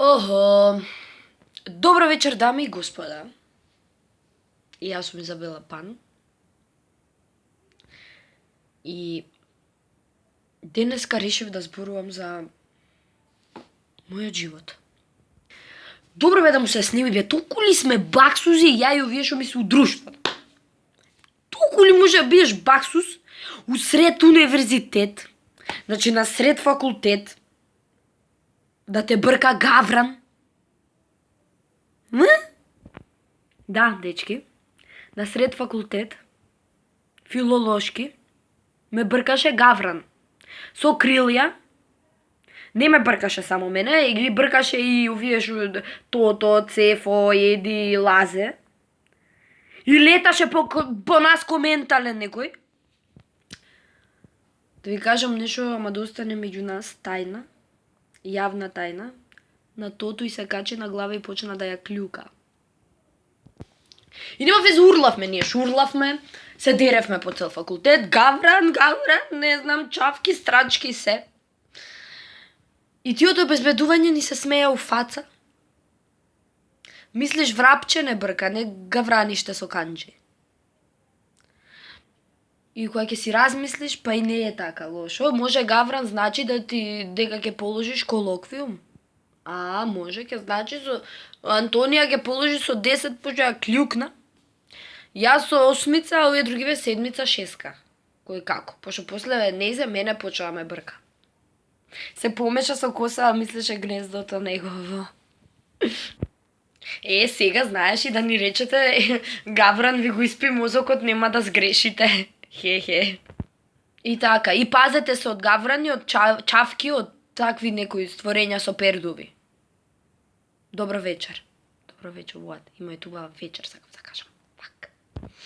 Охо, добро вечер, дами и господа. И јас сум Изабела Пан. И денеска решив да зборувам за мојот живот. Добро бе да му се сними, бе, толку ли сме баксузи ја и овие што ми се удружстват. Толку ли може да бидеш баксус усред универзитет, значи на сред факултет, да те брка гавран? Да, дечки, на сред факултет, филолошки, ме бркаше гавран. Со крилја, не ме бркаше само мене, и ги бркаше и овие што Тото, Цефо, Еди, Лазе. И леташе по нас ко ментален некој. Да ви кажам нешто, ама да остане меѓу нас тајна, јавна тајна. На Тото и се качи на глава и почна да ја клюка. И нема везе, урлавме, ние шурлавме, се деревме по цел факултет, гавран, не знам, чавки, страчки, се. И тиото обезбедување ни се смеја у фаца. Мислиш врапче не брка, не гавраниште со канџи. И кога ќе си размислиш, па и не е така лошо. Може гавран значи да ти дека ќе положиш колоквиум. А, може ќе значи со Антонија ќе положи со 10 пошто ја клюкна. Јас со 8, а овие другиве 7, 6. Кој како? Пошто после не за мене почна да ме брка. Се помеша со коса, а мислеше гнездото негово. Сега знаеш и да ни речете, гавран ви го испи мозокот, нема да сгрешите. Хе. И така, и пазете се од гаврани, од чавки, од такви некои створења со пердуви. Добро вечер. Добро вечер, what? Имајте убава вечер, сакам да кажам.